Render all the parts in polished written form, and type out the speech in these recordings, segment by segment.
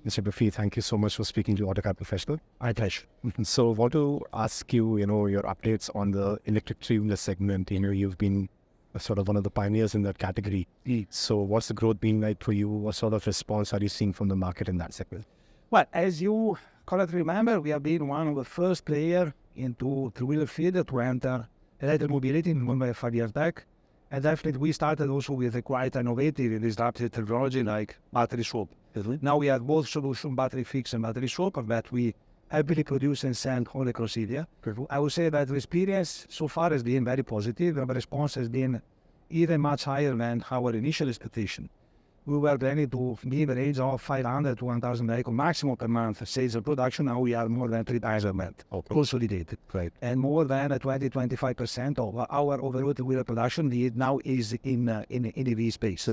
Mr. Graffi, thank you so much for speaking to Autocar Professional. My pleasure. So I want to ask you, your updates on the electric three-wheeler segment. You've been sort of one of the pioneers in that category. So what's the growth been like for you? What sort of response are you seeing from the market in that segment? Well, as you correctly remember, we have been one of the first players into three-wheeler field to enter electric mobility in 5 years back. And definitely we started also with a quite innovative and disruptive technology like battery swap. Now we have both solution, battery fix and battery swap, that we happily produce and sell all across India. I would say that the experience so far has been very positive, and the response has been even much higher than our initial expectation. We were planning to be in the range of 500 to 1,000 vehicles maximum per month sales and production. Now we are more than 3 times a month, consolidated. Right. And more than 20-25% of our overall wheel production need now is in EV space.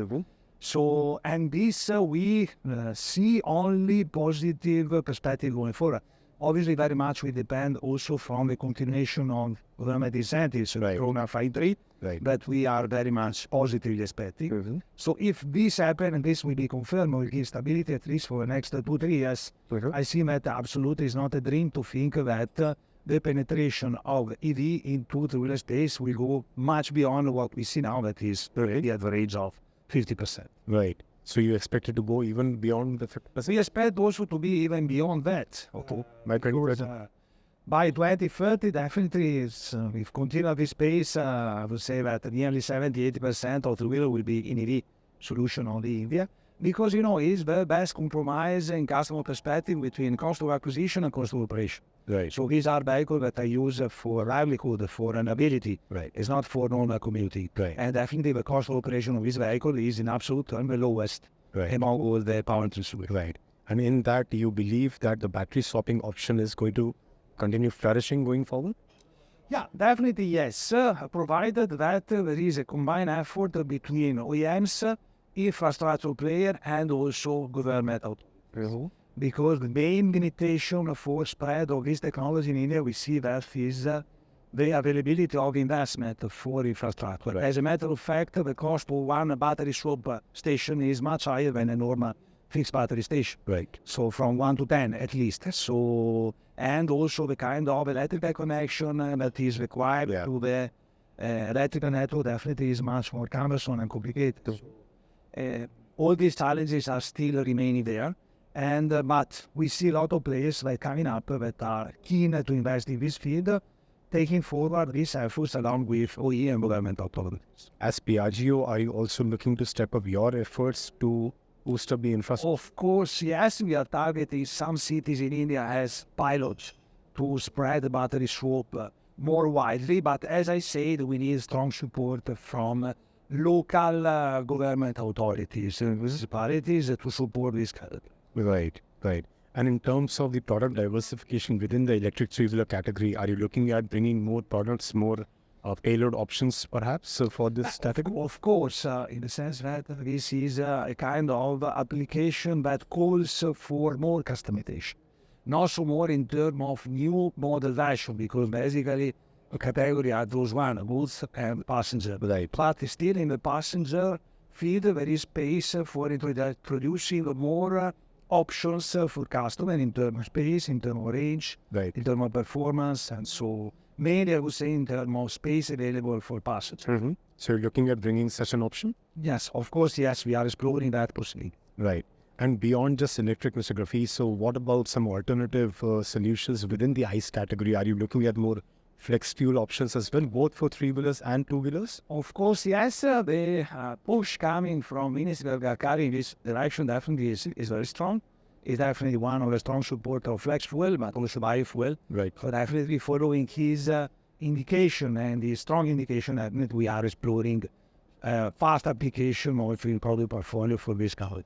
So, and this we see only positive perspective going forward. Obviously, very much will depend also from the continuation of government incentives, Corona 5.3, that we are very much positively expecting. So if this happens, and this will be confirmed, will give stability at least for the next 2-3 years, I see that absolutely is not a dream to think that the penetration of EV into the wheel space will go much beyond what we see now, that is the average of 50%. Right. So you expect it to go even beyond the 50%? We expect also to be even beyond that. By 2030, definitely, if continue this pace, I would say that nearly 70-80% of the wheel will be in EV solution only in India. Because, it's the best compromise in customer perspective between cost of acquisition and cost of operation. Right. So these are vehicles that I use for livelihood, for runnability. Right. It's not for normal commuting. Right. And definitely the cost of operation of this vehicle is in absolute terms the lowest among all the powertrain solutions. Right. And in that, do you believe that the battery swapping option is going to continue flourishing going forward? Yeah, definitely yes, provided that there is a combined effort between OEMs, infrastructure player, and also government authorities. Because the main limitation for spread of this technology in India, we see that is the availability of investment for infrastructure. As a matter of fact, the cost of one battery swap station is much higher than a normal fixed battery station. Right. So from 1 to 10 at least. So, and also the kind of electrical connection that is required to the electrical network definitely is much more cumbersome and complicated. All these challenges are still remaining there. And but we see a lot of players like coming up that are keen to invest in this field, taking forward these efforts along with OE and government authorities. As Piaggio, are you also looking to step up your efforts to boost up the infrastructure? Of course, yes, we are targeting some cities in India as pilots to spread the battery swap more widely. But as I said, we need strong support from local government authorities and municipalities to support this kind of thing. Right. And in terms of the product diversification within the electric three-wheeler category, are you looking at bringing more products, more payload options perhaps for this category? Of course, in the sense that this is a kind of application that calls for more customization. Not so more in terms of new model version, because basically the category are those one, goods and passenger. Right. But still in the passenger field, there is space for introducing more options for customer in terms of space, in terms of range, in terms of performance, and so mainly I would say in terms of space available for passengers. So you're looking at bringing such an option? Yes, of course, yes, we are exploring that possibility. Right. And beyond just electric, Mr. Graffi, so what about some alternative solutions within the ICE category? Are you looking at more flex fuel options as well, both for three-wheelers and two-wheelers? Of course, yes. The push coming from Ministry of Car in this direction definitely is very strong. It's definitely one of the strong support of flex fuel, but also biofuel. Right. So definitely following his indication and the strong indication that we are exploring fast application of fuel product portfolio for this company.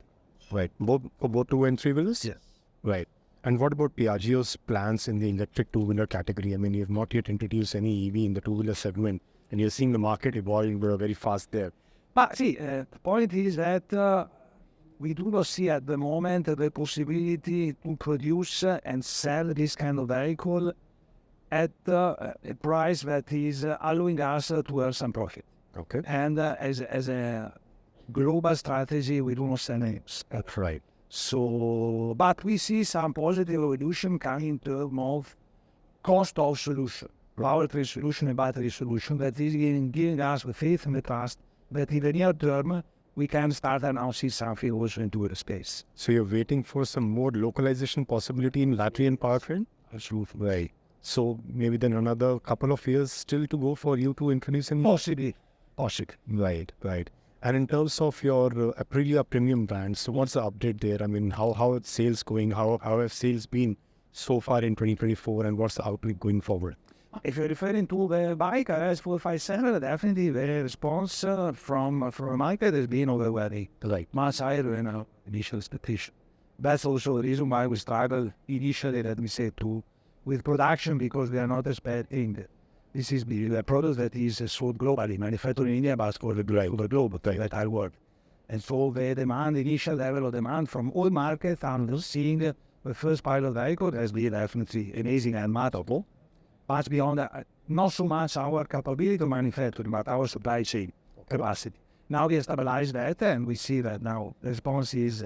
Right. Both two and three-wheelers? Yes. Right. And what about Piaggio's plans in the electric two-wheeler category? I mean, you have not yet introduced any EV in the two-wheeler segment, and you're seeing the market evolving very fast there. But see, the point is that we do not see at the moment the possibility to produce and sell this kind of vehicle at a price that is allowing us to earn some profit. Okay. And as a global strategy, we do not sell names. That's right. So, but we see some positive evolution coming in terms of cost of solution, powertrain solution and battery solution that is giving us the faith and the trust that in the near term we can start announcing something also into the space. So you're waiting for some more localization possibility in battery and powertrain? Absolutely. Right. So maybe then another couple of years still to go for you to introduce in. Possibly. Right. And in terms of your Aprilia premium brand, so what's the update there? I mean, how are sales going? How have sales been so far in 2024, and what's the outlook going forward? If you're referring to the bike S457, definitely the response from the market has been overwhelming. Right. Much higher than our initial expectation. That's also the reason why we struggled initially, let me say, with production, because we are not expecting this is a product that is sold globally, manufactured in India, but for the globe, the entire world. And so the initial level of demand from all markets, and seeing the first pilot vehicle has been definitely amazing and remarkable. But beyond that, not so much our capability to manufacture, but our supply chain capacity. Now we have stabilized that, and we see that now the response is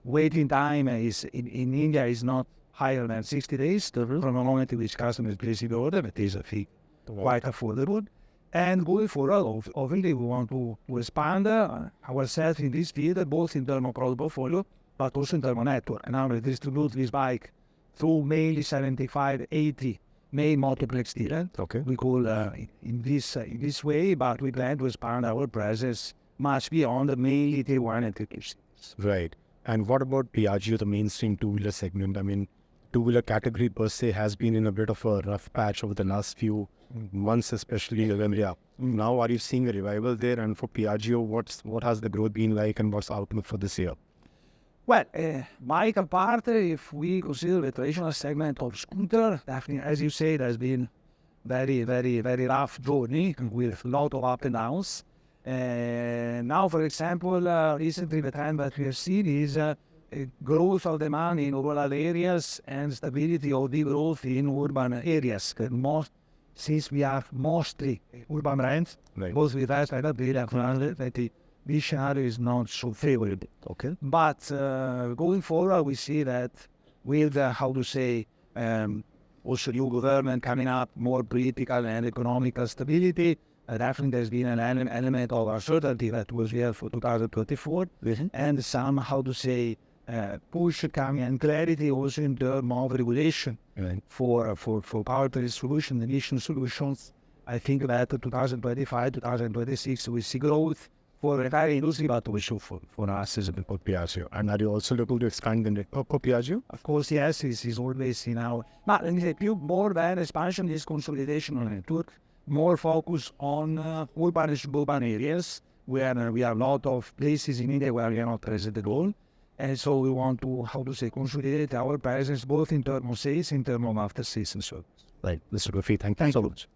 waiting time is in India is not higher than 60 days from the moment in which customers place the order. That is, I think, quite affordable. And going forward, obviously, we want to expand ourselves in this field, both in terms of product portfolio, but also in terms of network. And now we distribute this bike through mainly 75, 80 main multiplex dealers. Okay. We call in this way, but we plan to expand our presence much beyond the mainly Tier 1 and Tier 2 cities. Right. And what about Piaggio, the mainstream two-wheeler segment? I mean, two-wheeler category per se has been in a bit of a rough patch over the last few months, especially in November. Now, are you seeing a revival there? And for Piaggio, what has the growth been like, and what's the outlook for this year? Well, bike apart, if we consider the traditional segment of scooter, definitely, as you say, there's been very rough journey with a lot of up and downs. Now, for example, recently the trend that we have seen is growth of demand in rural areas and stability of the growth in urban areas. Since we are mostly urban brands, Right. both with us and Aprilia, that this scenario is not so favorable. Okay. But going forward, we see that with, also new government coming up, more political and economical stability, definitely there's been an element of uncertainty that was here for 2024, and some, push coming and clarity also in terms of regulation for powertrain solution, emission solutions. I think that 2025, 2026, we see growth for the entire industry, but also for us as a bit. For Piaggio. And are you also looking to expand the network for Piaggio? Of course, yes, this is always in our... But let me say, more than expansion is consolidation on network, more focus on urban and suburban areas, where we have a lot of places in India where we are not present at all. And so we want to, consolidate our presence both in terms of sales, in terms of after sales and service. Right. Mr. Graffi, thank you so much.